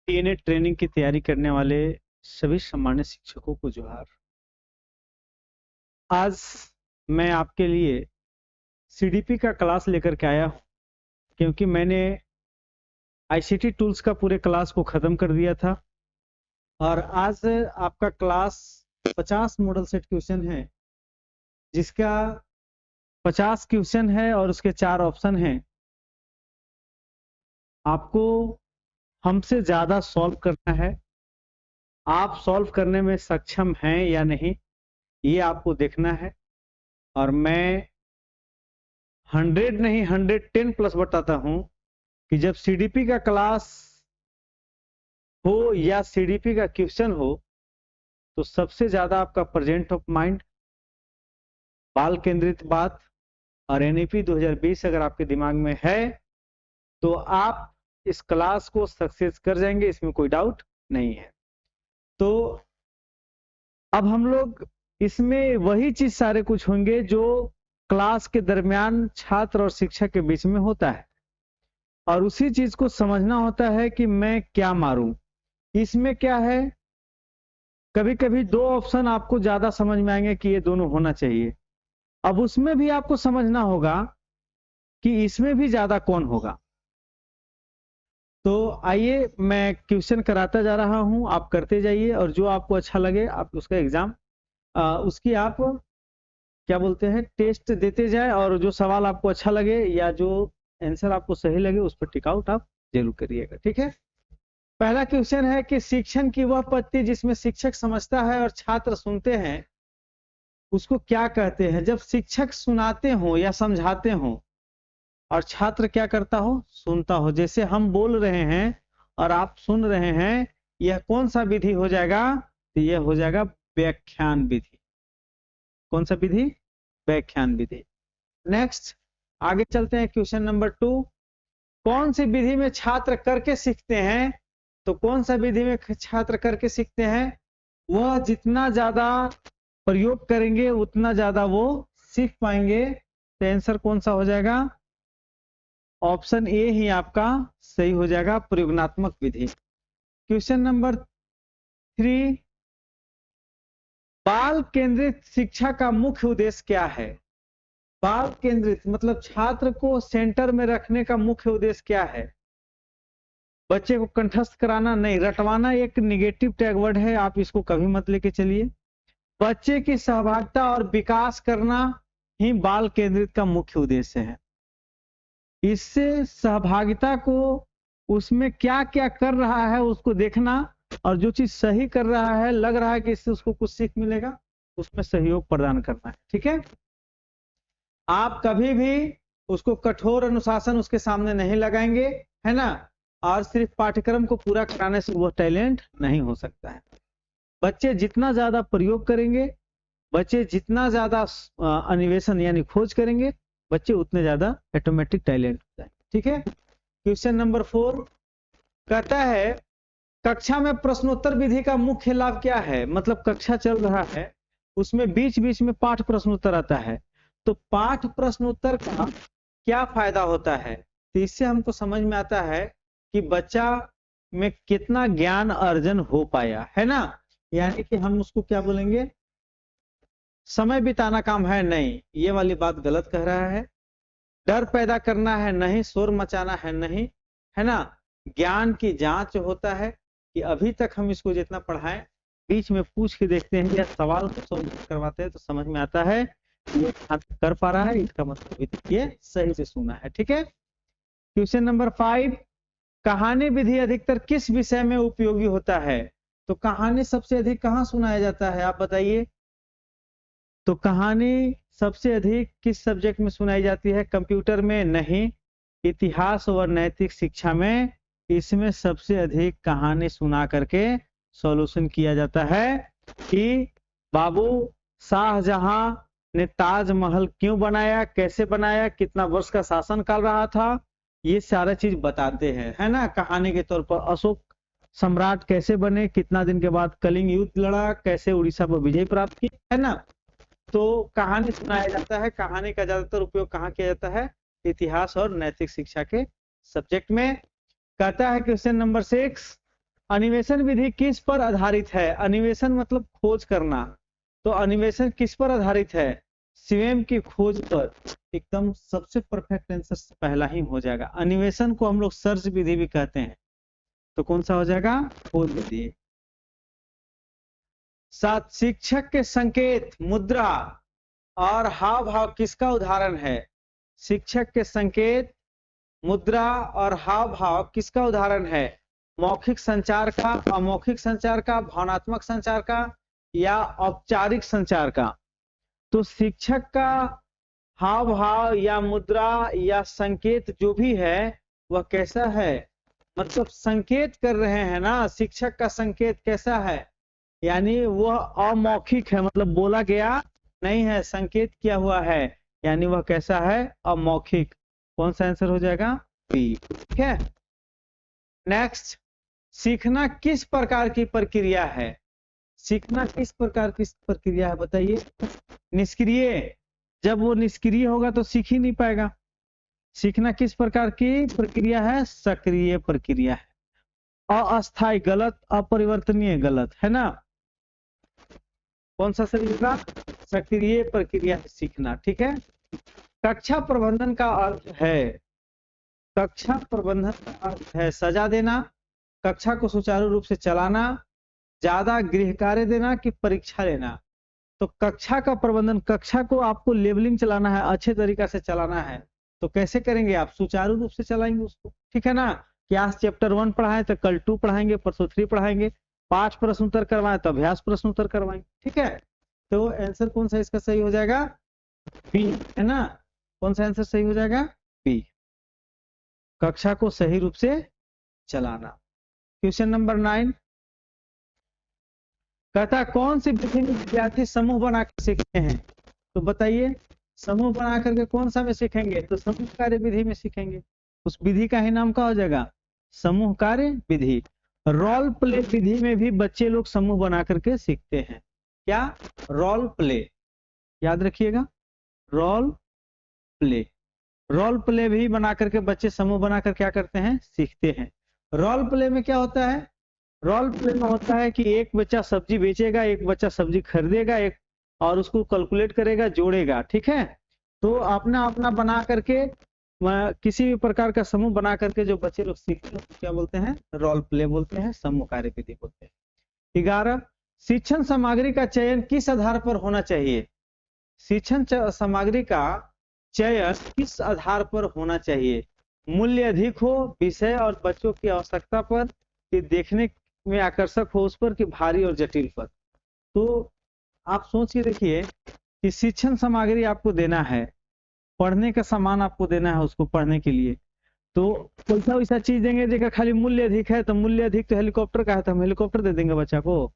TNA training की तैयारी करने वाले सभी सम्मानित शिक्षकों को जोहार। आज मैं आपके लिए सीडीपी का क्लास लेकर के आया हूं, क्योंकि मैंने आईसीटी टूल्स का पूरे क्लास को खत्म कर दिया था और आज आपका क्लास 50 मॉडल सेट क्वेश्चन है, जिसका 50 क्वेश्चन है और उसके 4 ऑप्शन हैं। आपको हमसे ज्यादा सॉल्व करना है। आप सॉल्व करने में सक्षम हैं या नहीं, ये आपको देखना है। और मैं 100 नहीं 110 प्लस बताता हूं कि जब सीडीपी का क्लास हो या सीडीपी का क्वेश्चन हो तो सबसे ज्यादा आपका प्रेजेंट ऑफ माइंड, बाल केंद्रित बात और एनईपी 2020 अगर आपके दिमाग में है तो आप इस क्लास को सक्सेस कर जाएंगे, इसमें कोई डाउट नहीं है। तो अब हम लोग इसमें वही चीज सारे कुछ होंगे जो क्लास के दरमियान छात्र और शिक्षक के बीच में होता है, और उसी चीज को समझना होता है कि मैं क्या मारूं। इसमें क्या है, कभी कभी 2 ऑप्शन आपको ज्यादा समझ में आएंगे कि ये दोनों होना चाहिए। अब उसमें भी आपको समझना होगा कि इसमें भी ज्यादा कौन होगा। तो आइए मैं क्वेश्चन कराता जा रहा हूं, आप करते जाइए और जो आपको अच्छा लगे आप उसका एग्जाम उसकी आप क्या बोलते हैं टेस्ट देते जाए, और जो सवाल आपको अच्छा लगे या जो आंसर आपको सही लगे उस पर टिक आउट आप जरूर करिएगा, ठीक है। पहला क्वेश्चन है कि शिक्षण की वह पद्धति जिसमें शिक्षक समझता है और छात्र सुनते हैं उसको क्या कहते हैं। जब शिक्षक सुनाते हो या समझाते हो और छात्र क्या करता हो, सुनता हो। जैसे हम बोल रहे हैं और आप सुन रहे हैं, यह कौन सा विधि हो जाएगा, तो यह हो जाएगा व्याख्यान विधि। कौन सा विधि, व्याख्यान विधि। नेक्स्ट आगे चलते हैं, क्वेश्चन नंबर 2। कौन सी विधि में छात्र करके सीखते हैं, तो कौन सा विधि में छात्र करके सीखते हैं, वह जितना ज्यादा प्रयोग करेंगे उतना ज्यादा वो सीख पाएंगे। तो आंसर कौन सा हो जाएगा, ऑप्शन ए ही आपका सही हो जाएगा, प्रयोगात्मक विधि। क्वेश्चन नंबर 3, बाल केंद्रित शिक्षा का मुख्य उद्देश्य क्या है। बाल केंद्रित मतलब छात्र को सेंटर में रखने का मुख्य उद्देश्य क्या है। बच्चे को कंठस्थ कराना नहीं, रटवाना एक निगेटिव टैग वर्ड है, आप इसको कभी मत लेके चलिए। बच्चे की सहभागिता और विकास करना ही बाल केंद्रित का मुख्य उद्देश्य है। इससे सहभागिता को, उसमें क्या क्या कर रहा है उसको देखना, और जो चीज सही कर रहा है, लग रहा है कि इससे उसको कुछ सीख मिलेगा, उसमें सहयोग प्रदान करना है, ठीक है। आप कभी भी उसको कठोर अनुशासन उसके सामने नहीं लगाएंगे, है ना, और सिर्फ पाठ्यक्रम को पूरा कराने से वो टैलेंट नहीं हो सकता है। बच्चे जितना ज्यादा प्रयोग करेंगे, बच्चे जितना ज्यादा अन्वेषण यानी खोज करेंगे, बच्चे उतने ज्यादा ऑटोमेटिक टैलेंट होता है, ठीक है। क्वेश्चन नंबर 4 कहता है कक्षा में प्रश्नोत्तर विधि का मुख्य लाभ क्या है। मतलब कक्षा चल रहा है, उसमें बीच बीच में पाठ प्रश्नोत्तर आता है, तो पाठ प्रश्नोत्तर का क्या फायदा होता है। तो इससे हमको समझ में आता है कि बच्चा में कितना ज्ञान अर्जन हो पाया, है ना। यानी कि हम उसको क्या बोलेंगे, समय बिताना काम है नहीं, ये वाली बात गलत कह रहा है। डर पैदा करना है नहीं, शोर मचाना है नहीं, है ना। ज्ञान की जांच होता है कि अभी तक हम इसको जितना पढ़ाएं, बीच में पूछ के देखते हैं या सवाल को सॉल्व करवाते हैं तो समझ में आता है ये कर पा रहा है, इसका मतलब ये सही से सुना है, ठीक है। क्वेश्चन नंबर 5 कहानी विधि अधिकतर किस विषय में उपयोगी होता है। तो कहानी सबसे अधिक कहाँ सुनाया जाता है, आप बताइए। तो कहानी सबसे अधिक किस सब्जेक्ट में सुनाई जाती है, कंप्यूटर में नहीं, इतिहास और नैतिक शिक्षा में। इसमें सबसे अधिक कहानी सुना करके सॉल्यूशन किया जाता है कि बाबू शाहजहां ने ताजमहल क्यों बनाया, कैसे बनाया, कितना वर्ष का शासन काल रहा था, ये सारा चीज बताते हैं, है ना। कहानी के तौर पर अशोक सम्राट कैसे बने, कितना दिन के बाद कलिंग युद्ध लड़ा, कैसे उड़ीसा पर विजय प्राप्त की, है ना। तो कहानी सुनाया जाता है। कहानी का ज्यादातर उपयोग कहाँ किया जाता है, इतिहास और नैतिक शिक्षा के सब्जेक्ट में। कहता है क्वेश्चन नंबर 6 अन्वेषण विधि किस पर आधारित है? अन्वेषण मतलब खोज करना, तो अन्वेषण किस पर आधारित है? स्वयं की खोज पर। एकदम सबसे परफेक्ट आंसर पहला ही हो जाएगा। अन्वेषण को हम लोग सर्च विधि भी कहते हैं, तो कौन सा हो जाएगा? खोज विधि। 7 शिक्षक के संकेत, मुद्रा और हाव भाव किसका उदाहरण है? शिक्षक के संकेत, मुद्रा और हाव भाव किसका उदाहरण है? मौखिक संचार का, अमौखिक संचार का, भावनात्मक संचार का या औपचारिक संचार का? तो शिक्षक का हाव भाव या मुद्रा या संकेत जो भी है वह कैसा है? मतलब संकेत कर रहे हैं ना, शिक्षक का संकेत कैसा है? यानी वह अमौखिक है, मतलब बोला गया नहीं है, संकेत किया हुआ है, यानी वह कैसा है? अमौखिक। कौन सा आंसर हो जाएगा? बी। ठीक है, नेक्स्ट, सीखना किस प्रकार की प्रक्रिया है? सीखना किस प्रकार की प्रक्रिया है बताइए? निष्क्रिय। जब वो निष्क्रिय होगा तो सीख ही नहीं पाएगा। सीखना किस प्रकार की प्रक्रिया है? सक्रिय प्रक्रिया है। अस्थायी गलत, अपरिवर्तनीय गलत, है ना? कौन सा सही होगा? सक्रिय प्रक्रिया है सीखना। ठीक है, कक्षा प्रबंधन का अर्थ है, कक्षा प्रबंधन का अर्थ है सजा देना, कक्षा को सुचारू रूप से चलाना, ज्यादा गृह कार्य देना कि परीक्षा लेना। तो कक्षा का प्रबंधन, कक्षा को आपको लेवलिंग चलाना है, अच्छे तरीका से चलाना है, तो कैसे करेंगे आप? सुचारू रूप से चलाएंगे उसको। ठीक है ना? कि आज चैप्टर 1 पढ़ाएं तो कल 2 पढ़ाएंगे, परसों 3 पढ़ाएंगे, 5 प्रश्न उत्तर करवाएं तो अभ्यास प्रश्न उत्तर करवाएंगे। ठीक है, तो आंसर कौन सा इसका सही हो जाएगा? बी, है ना? कौन सा आंसर सही हो जाएगा? बी, कक्षा को सही रूप से चलाना। क्वेश्चन नंबर 9 कहता कौन सी विधि में विद्यार्थी समूह बनाकर सीखते हैं? तो बताइए, समूह बना करके कौन सा में सीखेंगे? तो समूह कार्य विधि में सीखेंगे। उस विधि का ही नाम क्या हो जाएगा? समूह कार्य विधि। रोल प्ले विधि में भी बच्चे लोग समूह बना करके सीखते हैं। क्या? रोल प्ले, याद रखिएगा, रोल प्ले। रोल प्ले भी बना करके बच्चे समूह बनाकर क्या करते हैं? सीखते हैं। रोल प्ले में क्या होता है? रोल प्ले में होता है कि एक बच्चा सब्जी बेचेगा, एक बच्चा सब्जी खरीदेगा, एक और उसको कैलकुलेट करेगा, जोड़ेगा। ठीक है, तो अपना अपना बना करके किसी भी प्रकार का समूह बना करके जो बच्चे लोग सीखते हैं क्या बोलते हैं? रोल प्ले बोलते हैं, समूह कार्य विधि बोलते हैं। 11 शिक्षण सामग्री का चयन किस आधार पर होना चाहिए? शिक्षण सामग्री का चयन किस आधार पर होना चाहिए? मूल्य अधिक हो, विषय और बच्चों की आवश्यकता पर, कि देखने में आकर्षक हो उस पर, कि भारी और जटिल पर? तो आप सोच के देखिए कि शिक्षण सामग्री आपको देना है, पढ़ने का सामान आपको देना है उसको पढ़ने के लिए, तो कोई सा वैसा चीज देंगे देखा खाली मूल्य अधिक है, तो मूल्य अधिक तो हेलीकॉप्टर का है तो हम हेलीकॉप्टर दे देंगे बच्चा को?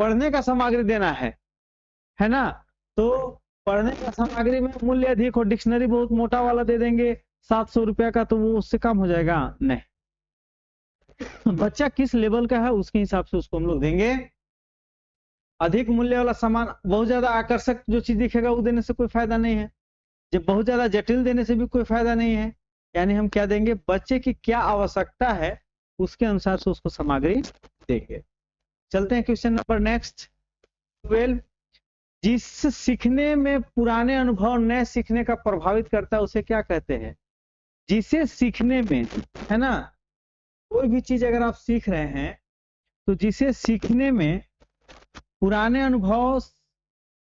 पढ़ने का सामग्री देना है ना? तो पढ़ने का सामग्री में मूल्य अधिक हो, डिक्शनरी बहुत मोटा वाला दे देंगे 700 रुपया का, तो वो उससे कम हो जाएगा? नहीं, बच्चा किस लेवल का है उसके हिसाब से उसको हम लोग देंगे। अधिक मूल्य वाला सामान, बहुत ज्यादा आकर्षक जो चीज दिखेगा वो देने से कोई फायदा नहीं है, जब बहुत ज्यादा जटिल देने से भी कोई फायदा नहीं है। यानी हम क्या देंगे? बच्चे की क्या आवश्यकता है उसके अनुसार से उसको सामग्री देंगे। चलते हैं क्वेश्चन नंबर नेक्स्ट 12 जिस सीखने में पुराने अनुभव नए सीखने का प्रभावित करता है उसे क्या कहते हैं? जिसे सीखने में, है ना, कोई भी चीज अगर आप सीख रहे हैं तो जिसे सीखने में पुराने अनुभव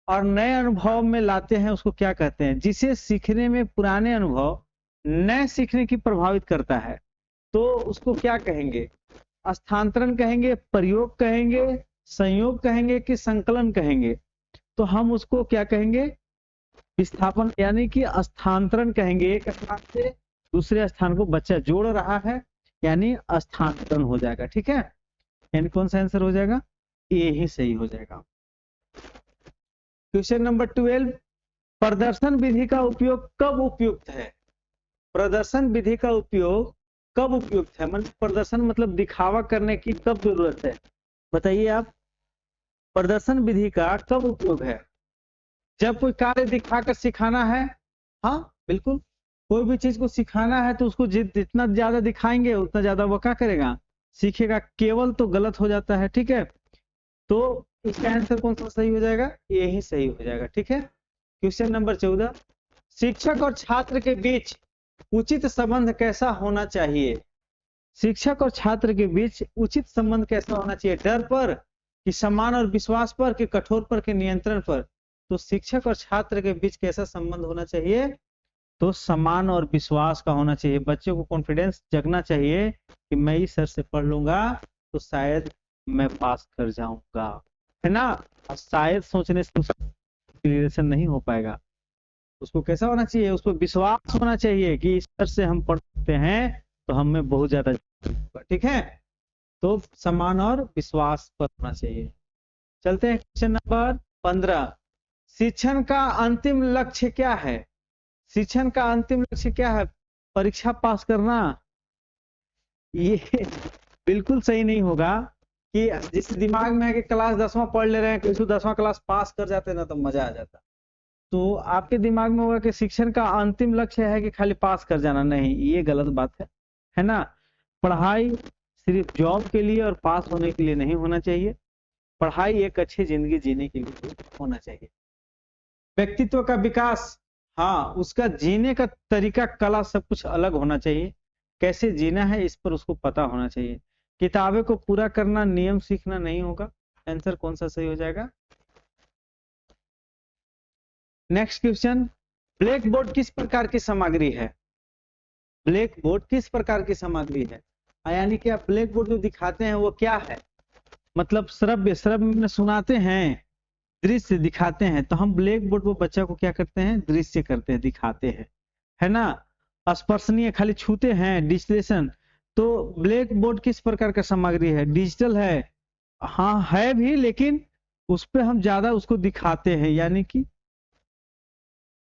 और नए अनुभव में लाते हैं उसको क्या कहते हैं? जिसे सीखने में पुराने अनुभव नए सीखने की प्रभावित करता है तो उसको क्या कहेंगे? स्थानांतरण कहेंगे, प्रयोग कहेंगे, संयोग कहेंगे कि संकलन कहेंगे? तो हम उसको क्या कहेंगे? विस्थापन, यानी कि स्थानांतरण कहेंगे। एक स्थान से दूसरे स्थान को बच्चा जोड़ रहा है, यानी स्थानांतरण हो जाएगा। ठीक है, यानी कौन सा आंसर हो जाएगा? ए ही सही हो जाएगा। क्वेश्चन नंबर 12 प्रदर्शन विधि का उपयोग कब उपयुक्त है? प्रदर्शन विधि का उपयोग कब उपयुक्त है? मतलब प्रदर्शन मतलब दिखावा करने की कब जरूरत है? बताइए आप, प्रदर्शन विधि का कब उपयोग है? जब कोई कार्य दिखाकर सिखाना है। हाँ बिल्कुल, कोई भी चीज को सिखाना है तो उसको जितना ज्यादा दिखाएंगे उतना ज्यादा वो क्या करेगा? सीखेगा केवल तो गलत हो जाता है, ठीक है। तो इसका आंसर कौन सा सही हो जाएगा, ये ही सही हो जाएगा, ठीक है। क्वेश्चन नंबर 14, शिक्षक और छात्र के बीच उचित संबंध कैसा होना चाहिए। शिक्षक और छात्र के बीच उचित संबंध कैसा होना चाहिए, डर पर कि सम्मान और विश्वास पर कि कठोर पर कि नियंत्रण पर। तो शिक्षक और छात्र के बीच कैसा संबंध होना चाहिए, तो सम्मान और विश्वास का होना चाहिए। बच्चे को कॉन्फिडेंस जगना चाहिए कि मैं इस सर से पढ़ लूंगा तो शायद मैं पास कर जाऊंगा, है ना। और शायद सोचने से क्लियरेशन नहीं हो पाएगा। उसको कैसा होना चाहिए, उसको विश्वास होना चाहिए कि इस सर से हम पढ़ सकते हैं तो हमें बहुत ज्यादा, ठीक है। तो सम्मान और विश्वास पर होना चाहिए। चलते हैं क्वेश्चन नंबर 15, शिक्षण का अंतिम लक्ष्य क्या है। शिक्षण का अंतिम लक्ष्य क्या है, परीक्षा पास करना। ये बिल्कुल सही नहीं होगा कि जिस दिमाग में है कि क्लास 10वां पढ़ ले रहे हैं, किसी 10वां क्लास पास कर जाते ना तो मजा आ जाता। तो आपके दिमाग में होगा कि शिक्षण का अंतिम लक्ष्य है कि खाली पास कर जाना, नहीं, ये गलत बात है ना। पढ़ाई सिर्फ जॉब के लिए और पास होने के लिए नहीं होना चाहिए। पढ़ाई एक अच्छी जिंदगी जीने के लिए होना चाहिए। व्यक्तित्व का विकास, हाँ, उसका जीने का तरीका, कला, सब कुछ अलग होना चाहिए। कैसे जीना है इस पर उसको पता होना चाहिए। किताबें को पूरा करना, नियम सीखना नहीं होगा। आंसर कौन सा सही हो जाएगा। नेक्स्ट क्वेश्चन, ब्लैक बोर्ड किस प्रकार की सामग्री है। ब्लैक बोर्ड किस प्रकार की सामग्री है, यानी कि आप ब्लैक बोर्ड जो दिखाते हैं वो क्या है, मतलब श्रव्य में सुनाते हैं, दृश्य दिखाते हैं। तो हम ब्लैक बोर्ड पर बच्चा को क्या करते हैं, दृश्य करते हैं, दिखाते हैं, है ना। स्पर्शनीय खाली छूते हैं, डिजिटलेशन। तो ब्लैक बोर्ड किस प्रकार का सामग्री है, डिजिटल है, हाँ है भी, लेकिन उस पर हम ज्यादा उसको दिखाते हैं, यानी कि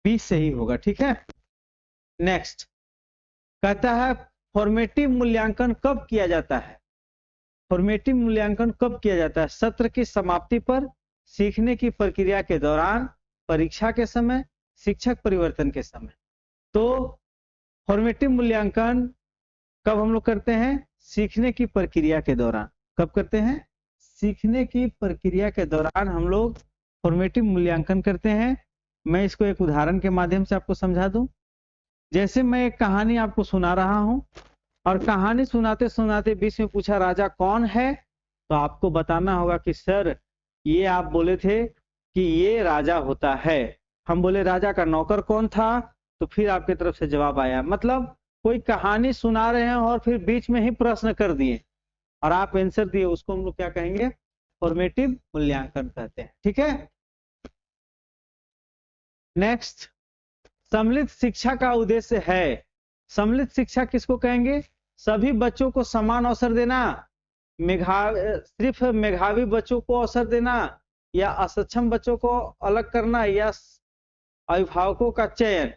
बी सही होगा, ठीक है। नेक्स्ट कहता है फॉर्मेटिव मूल्यांकन कब किया जाता है। फॉर्मेटिव मूल्यांकन कब किया जाता है, सत्र की समाप्ति पर, सीखने की प्रक्रिया के दौरान, परीक्षा के समय, शिक्षक परिवर्तन के समय। तो फॉर्मेटिव मूल्यांकन कब हम लोग करते हैं, सीखने की प्रक्रिया के दौरान। कब करते हैं, सीखने की प्रक्रिया के दौरान हम लोग फॉर्मेटिव मूल्यांकन करते हैं। मैं इसको एक उदाहरण के माध्यम से आपको समझा दूं। जैसे मैं एक कहानी आपको सुना रहा हूं और कहानी सुनाते सुनाते बीच में पूछा राजा कौन है, तो आपको बताना होगा कि सर ये आप बोले थे कि ये राजा होता है। हम बोले राजा का नौकर कौन था, तो फिर आपकी तरफ से जवाब आया। मतलब कोई कहानी सुना रहे हैं और फिर बीच में ही प्रश्न कर दिए और आप आंसर दिए, उसको हम लोग क्या कहेंगे, फॉर्मेटिव मूल्यांकन कहते हैं, ठीक है। नेक्स्ट, सम्मिलित शिक्षा का उद्देश्य है। सम्मिलित शिक्षा किसको कहेंगे, सभी बच्चों को समान अवसर देना, सिर्फ मेधावी बच्चों को अवसर देना, या असक्षम बच्चों को अलग करना, या अभिभावकों का चयन।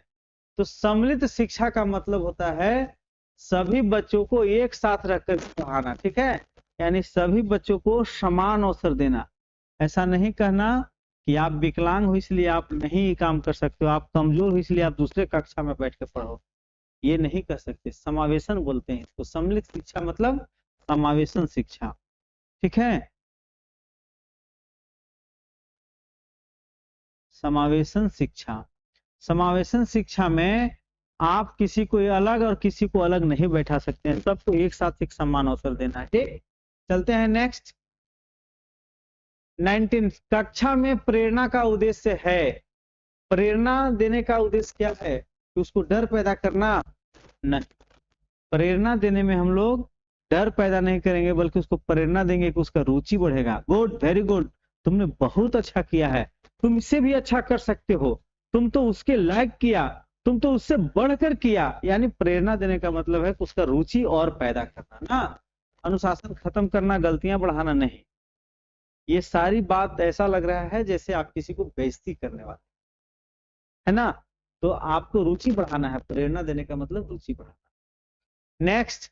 तो सम्मिलित शिक्षा का मतलब होता है सभी बच्चों को एक साथ रखकर पढ़ाना, ठीक है। यानी सभी बच्चों को समान अवसर देना। ऐसा नहीं कहना कि आप विकलांग हो इसलिए आप नहीं काम कर सकते हो, आप कमजोर हो इसलिए आप दूसरे कक्षा में बैठ कर पढ़ो, ये नहीं कर सकते। समावेशन बोलते हैं इसको। सम्मिलित शिक्षा मतलब समावेशन शिक्षा, ठीक है। समावेशन शिक्षा, समावेशन शिक्षा में आप किसी को अलग और किसी को अलग नहीं बैठा सकते हैं, सबको एक साथ एक समान अवसर देना है, ठीक। चलते हैं नेक्स्ट। 19, कक्षा में प्रेरणा का उद्देश्य है। प्रेरणा देने का उद्देश्य क्या है, कि उसको डर पैदा करना, नहीं। प्रेरणा देने में हम लोग डर पैदा नहीं करेंगे, बल्कि उसको प्रेरणा देंगे कि उसका रुचि बढ़ेगा। गुड, वेरी गुड, तुमने बहुत अच्छा किया है, तुम इससे भी अच्छा कर सकते हो, तुम तो उसके लायक किया, तुम तो उससे बढ़कर किया। यानी प्रेरणा देने का मतलब है कि उसका रुचि और पैदा करना ना, अनुशासन खत्म करना, गलतियां बढ़ाना नहीं। ये सारी बात ऐसा लग रहा है जैसे आप किसी को बेइज्जती करने वाले, है ना। तो आपको रुचि बढ़ाना है, प्रेरणा देने का मतलब रुचि बढ़ाना। नेक्स्ट,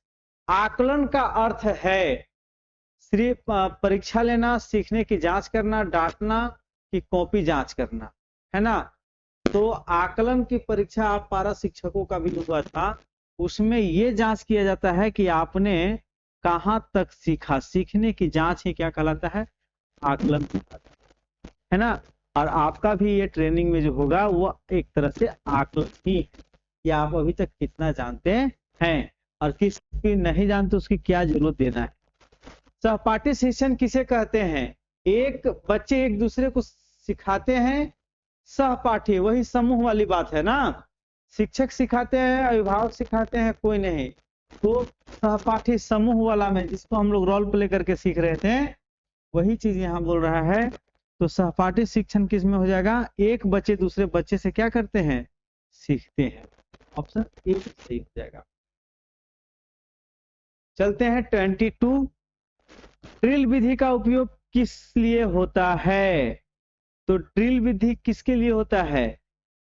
आकलन का अर्थ है सिर्फ परीक्षा लेना, सीखने की जांच करना, डांटना कि कॉपी जांच करना, है ना। तो आकलन की परीक्षा आप पारा शिक्षकों का भी हुआ था, उसमें ये जांच किया जाता है कि आपने कहां तक सीखा, सीखने की जांच ही क्या कहलाता है, आकलन कहलाता है ना। और आपका भी ये ट्रेनिंग में जो होगा वो एक तरह से आकलन ही है कि आप अभी तक कितना जानते हैं और किस की नहीं जानते उसकी क्या जरूरत देना है। सहपाठी शिक्षण किसे कहते हैं, एक बच्चे एक दूसरे को सिखाते हैं, सहपाठी वही समूह वाली बात है ना, शिक्षक सिखाते हैं अभिभावक सिखाते हैं कोई नहीं, तो सहपाठी समूह वाला में जिसको हम लोग रोल प्ले करके सीख रहे थे वही चीज यहाँ बोल रहा है। तो सहपाठी शिक्षण किस में हो जाएगा, एक बच्चे दूसरे बच्चे से क्या करते हैं, सीखते हैं। ऑप्शन ए सही हो जाएगा। चलते हैं 22, ड्रिल विधि का उपयोग किस लिए होता है, तो ड्रिल विधि किसके लिए होता है,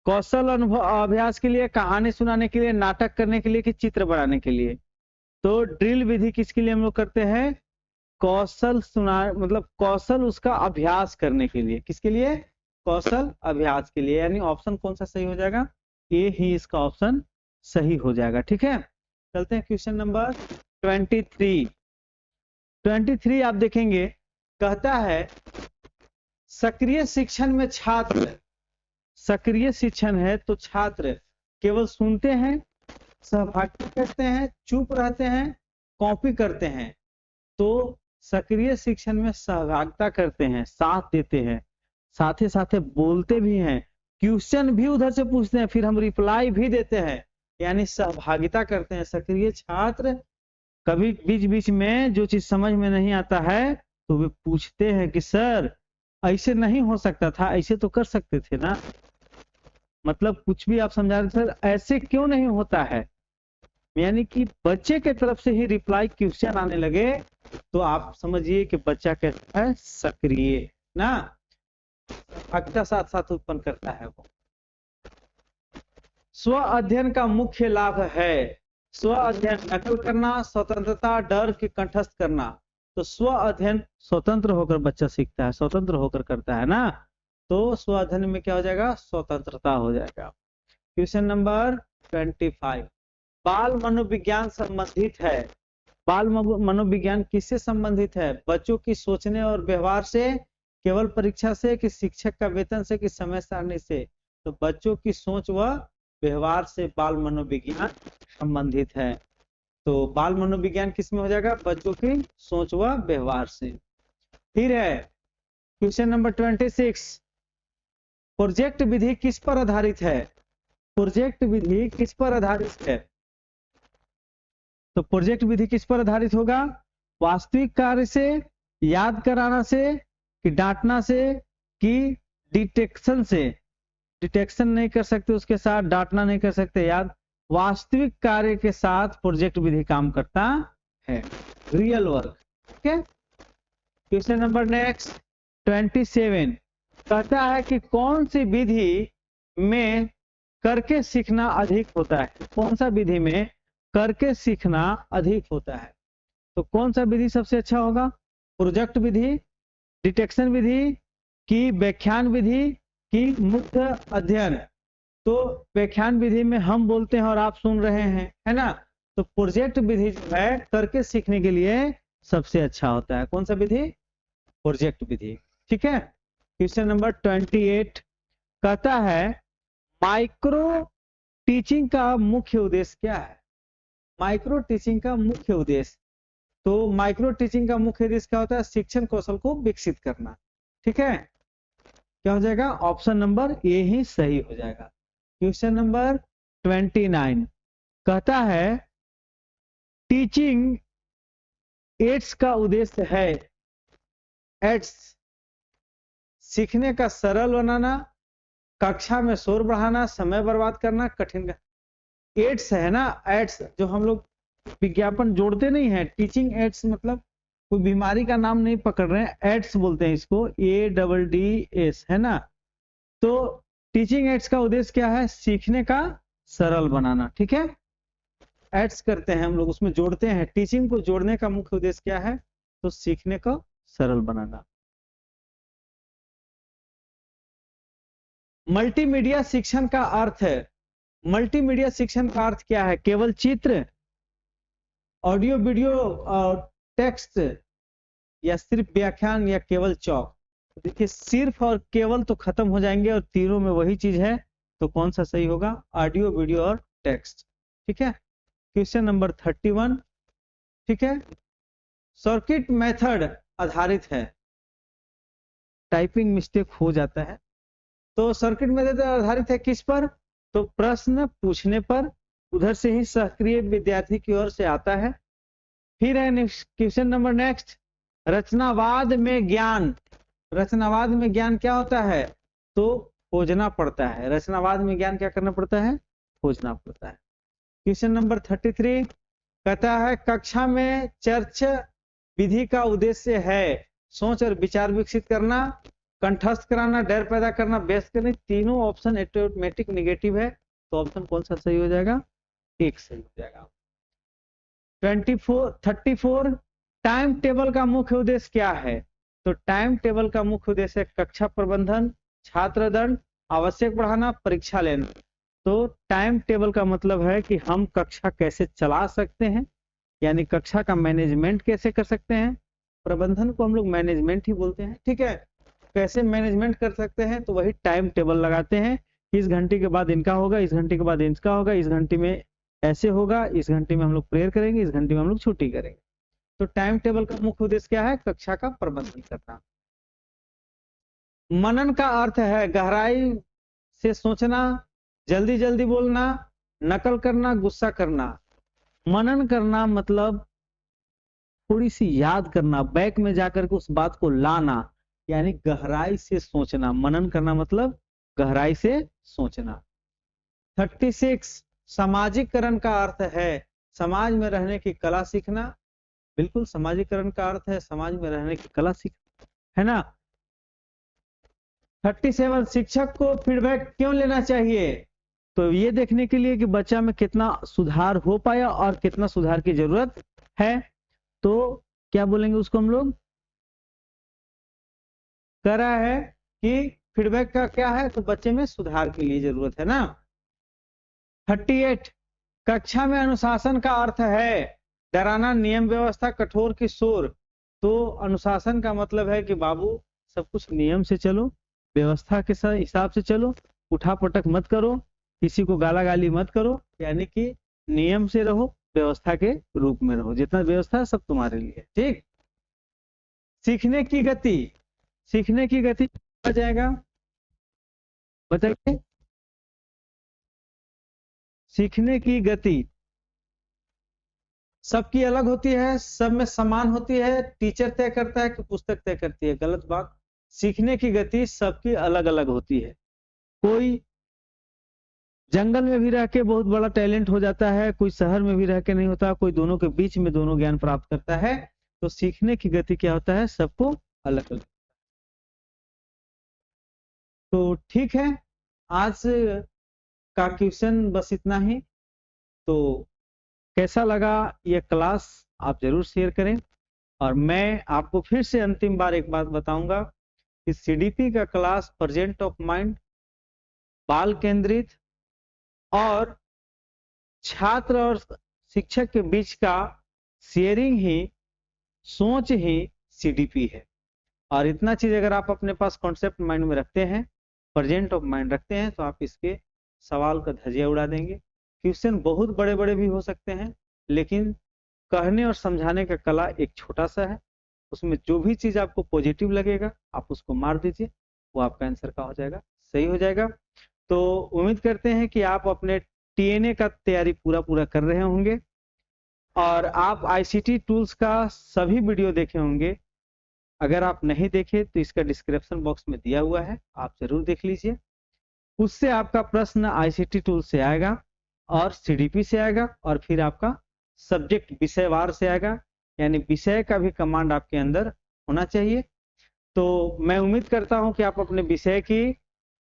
कौशल अनुभव अभ्यास के लिए, कहानी सुनाने के लिए, नाटक करने के लिए कि चित्र बनाने के लिए। तो ड्रिल विधि किसके लिए हम लोग करते हैं, कौशल सुना मतलब कौशल उसका अभ्यास करने के लिए, किसके लिए, कौशल अभ्यास के लिए, यानी ऑप्शन कौन सा सही हो जाएगा, ए ही इसका ऑप्शन सही हो जाएगा। ठीक है, चलते हैं क्वेश्चन नंबर 23। 23 आप देखेंगे कहता है सक्रिय शिक्षण में छात्र, सक्रिय शिक्षण है तो छात्र केवल सुनते हैं, सहभागिता करते हैं, चुप रहते हैं, कॉपी करते हैं। तो सक्रिय शिक्षण में सहभागिता करते हैं, साथ देते हैं, साथ ही साथ बोलते भी हैं, क्वेश्चन भी उधर से पूछते हैं, फिर हम रिप्लाई भी देते हैं, यानी सहभागिता करते हैं। सक्रिय छात्र कभी बीच बीच में जो चीज समझ में नहीं आता है तो वे पूछते हैं कि सर ऐसे नहीं हो सकता था, ऐसे तो कर सकते थे ना, मतलब कुछ भी आप समझा रहे सर ऐसे क्यों नहीं होता है, यानी कि बच्चे के तरफ से ही रिप्लाई क्वेश्चन आने लगे तो आप समझिए कि बच्चा कैसा है, सक्रिय ना, अक्टा साथ साथ उत्पन्न करता है वो। स्व अध्ययन का मुख्य लाभ है, स्व अध्ययन नकल करना, स्वतंत्रता, डर की कंठस्थ करना। तो स्व अध्ययन स्वतंत्र होकर बच्चा सीखता है, स्वतंत्र होकर करता है ना, तो स्व अध्ययन में क्या हो जाएगा, स्वतंत्रता हो जाएगा। क्वेश्चन नंबर 25, बाल मनोविज्ञान संबंधित है, बाल मनोविज्ञान किससे संबंधित है, बच्चों की सोचने और व्यवहार से, केवल परीक्षा से, कि शिक्षक का वेतन से, कि समय सारणी से। तो बच्चों की सोच व व्यवहार से बाल मनोविज्ञान संबंधित है। तो बाल मनोविज्ञान किस में हो जाएगा, बच्चों की सोच व व्यवहार से। फिर है क्वेश्चन नंबर 26, प्रोजेक्ट विधि किस पर आधारित है, प्रोजेक्ट विधि किस पर आधारित है, तो प्रोजेक्ट विधि किस पर आधारित होगा, वास्तविक कार्य से, याद कराना से, कि डांटना से, कि डिटेक्शन से, डिटेक्शन नहीं कर सकते उसके साथ, डांटना नहीं कर सकते, याद, वास्तविक कार्य के साथ प्रोजेक्ट विधि काम करता है, रियल वर्क। ठीक है, क्वेश्चन नंबर नेक्स्ट 27 कहता है कि कौन सी विधि में करके सीखना अधिक होता है, कौन सा विधि में करके सीखना अधिक होता है, तो कौन सा विधि सबसे अच्छा होगा, प्रोजेक्ट विधि, डिटेक्शन विधि, की व्याख्यान विधि, की मुक्त अध्ययन। तो व्याख्यान विधि में हम बोलते हैं और आप सुन रहे हैं, है ना, तो प्रोजेक्ट विधि जो है करके सीखने के लिए सबसे अच्छा होता है, कौन सा विधि, प्रोजेक्ट विधि। ठीक है, क्वेश्चन नंबर 28 कहता है माइक्रो टीचिंग का मुख्य उद्देश्य क्या है, माइक्रो टीचिंग का मुख्य उद्देश्य, तो माइक्रो टीचिंग का मुख्य उद्देश्य क्या होता है, शिक्षण कौशल को विकसित करना। ठीक है, क्या हो जाएगा, ऑप्शन नंबर ए ही सही हो जाएगा। क्वेश्चन नंबर 29 कहता है टीचिंग एड्स का उद्देश्य है, एड्स सीखने का सरल बनाना, कक्षा में शोर बढ़ाना, समय बर्बाद करना, कठिन। एड्स है ना, एड्स जो हम लोग विज्ञापन जोड़ते नहीं है, टीचिंग एड्स मतलब कोई बीमारी का नाम नहीं पकड़ रहे हैं, एड्स बोलते हैं इसको, ADDS है ना। तो टीचिंग एड्स का उद्देश्य क्या है, सीखने का सरल बनाना। ठीक है, एड्स करते हैं हम लोग, उसमें जोड़ते हैं, टीचिंग को जोड़ने का मुख्य उद्देश्य क्या है, तो सीखने को सरल बनाना। मल्टीमीडिया शिक्षण का अर्थ है, मल्टीमीडिया शिक्षण का अर्थ क्या है, केवल चित्र, ऑडियो वीडियो टेक्स्ट या सिर्फ व्याख्यान या केवल चौक। देखिए सिर्फ और केवल तो खत्म हो जाएंगे और तीनों में वही चीज है, तो कौन सा सही होगा? ऑडियो वीडियो और टेक्स्ट। ठीक है, क्वेश्चन नंबर 31। ठीक है, सर्किट मेथड आधारित है, टाइपिंग मिस्टेक हो जाता है। तो सर्किट मेथड आधारित है किस पर? तो प्रश्न पूछने पर, उधर से ही सक्रिय विद्यार्थी की ओर से आता है। फिर है नेक्स्ट क्वेश्चन नंबर नेक्स्ट, रचनावाद में ज्ञान। रचनावाद में ज्ञान क्या होता है? तो खोजना पड़ता है। रचनावाद में ज्ञान क्या करना पड़ता है? खोजना पड़ता है। क्वेश्चन नंबर 33 कहता है कक्षा में चर्चा विधि का उद्देश्य है सोच और विचार विकसित करना, कंठस्थ कराना, डर पैदा करना, बहस करना। तीनों ऑप्शन ऑटोमेटिक नेगेटिव है, तो ऑप्शन कौन सा सही हो जाएगा? एक सही हो जाएगा। 34 टाइम टेबल का मुख्य उद्देश्य क्या है? तो टाइम टेबल का मुख्य उद्देश्य कक्षा प्रबंधन, छात्र दंड, आवश्यक पढ़ाना, परीक्षा लेना। तो टाइम टेबल का मतलब है कि हम कक्षा कैसे चला सकते हैं, यानी कक्षा का मैनेजमेंट कैसे कर सकते हैं। प्रबंधन को हम लोग मैनेजमेंट ही बोलते हैं। ठीक है, कैसे मैनेजमेंट कर सकते हैं, तो वही टाइम टेबल लगाते हैं। इस घंटे के बाद इनका होगा, इस घंटे के बाद इनका होगा, इस घंटे में ऐसे होगा, इस घंटे में हम लोग प्रेयर करेंगे, इस घंटे में हम लोग छुट्टी करेंगे। तो टाइम टेबल का मुख्य उद्देश्य क्या है? कक्षा का प्रबंधन करना। मनन का अर्थ है गहराई से सोचना, जल्दी जल्दी बोलना, नकल करना, गुस्सा करना। मनन करना मतलब थोड़ी सी याद करना, बैक में जाकर के उस बात को लाना, यानी गहराई से सोचना। मनन करना मतलब गहराई से सोचना। 36 सामाजिकरण का अर्थ है समाज में रहने की कला सीखना। बिल्कुल, सामाजिकरण का अर्थ है समाज में रहने की कला सीखना, है ना। 37 शिक्षक को फीडबैक क्यों लेना चाहिए? तो ये देखने के लिए कि बच्चा में कितना सुधार हो पाया और कितना सुधार की जरूरत है। तो क्या बोलेंगे उसको हम लोग? कह रहा है कि फीडबैक का क्या है? तो बच्चे में सुधार के लिए जरूरत है ना। 38 कक्षा में अनुशासन का अर्थ है डराना, नियम व्यवस्था, कठोर की शोर। तो अनुशासन का मतलब है कि बाबू सब कुछ नियम से चलो, व्यवस्था के हिसाब से चलो, उठा पटक मत करो, किसी को गाला गाली मत करो, यानी कि नियम से रहो, व्यवस्था के रूप में रहो। जितना व्यवस्था है सब तुम्हारे लिए। ठीक। सीखने की गति, सीखने की गति आ जाएगा, बताइए। सीखने की गति सबकी अलग होती है, सब में समान होती है। टीचर तय करता है कि पुस्तक तय करती है? गलत बात। सीखने की गति सबकी अलग अलग होती है। कोई जंगल में भी रह के बहुत बड़ा टैलेंट हो जाता है, कोई शहर में भी रह के नहीं होता, कोई दोनों के बीच में दोनों ज्ञान प्राप्त करता है। तो सीखने की गति क्या होता है? सबको अलग अलग। तो ठीक है, आज का क्वेश्चन बस इतना ही। तो कैसा लगा ये क्लास आप जरूर शेयर करें। और मैं आपको फिर से अंतिम बार एक बात बताऊंगा कि सीडीपी का क्लास प्रेजेंट ऑफ माइंड, बाल केंद्रित और छात्र और शिक्षक के बीच का शेयरिंग ही, सोच ही सीडीपी है। और इतना चीज अगर आप अपने पास कॉन्सेप्ट माइंड में रखते हैं, प्रेजेंट ऑफ माइंड रखते हैं, तो आप इसके सवाल का धज्जियां उड़ा देंगे। क्वेश्चन बहुत बड़े बड़े भी हो सकते हैं, लेकिन कहने और समझाने का कला एक छोटा सा है। उसमें जो भी चीज आपको पॉजिटिव लगेगा आप उसको मार दीजिए, वो आपका आंसर का हो जाएगा, सही हो जाएगा। तो उम्मीद करते हैं कि आप अपने टीएनए का तैयारी पूरा कर रहे होंगे और आप आईसीटी टूल्स का सभी वीडियो देखे होंगे। अगर आप नहीं देखे तो इसका डिस्क्रिप्शन बॉक्स में दिया हुआ है, आप जरूर देख लीजिए। उससे आपका प्रश्न आईसीटी टूल से आएगा और सीडीपी से आएगा और फिर आपका सब्जेक्ट विषयवार से आएगा, यानी विषय का भी कमांड आपके अंदर होना चाहिए। तो मैं उम्मीद करता हूं कि आप अपने विषय की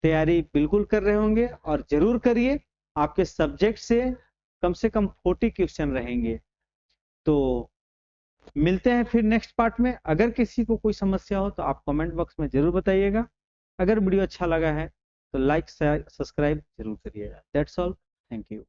तैयारी बिल्कुल कर रहे होंगे और जरूर करिए। आपके सब्जेक्ट से कम 40 क्वेश्चन रहेंगे। तो मिलते हैं फिर नेक्स्ट पार्ट में। अगर किसी को कोई समस्या हो तो आप कमेंट बॉक्स में जरूर बताइएगा। अगर वीडियो अच्छा लगा है तो लाइक सब्सक्राइब जरूर करिएगा। That's all, thank you.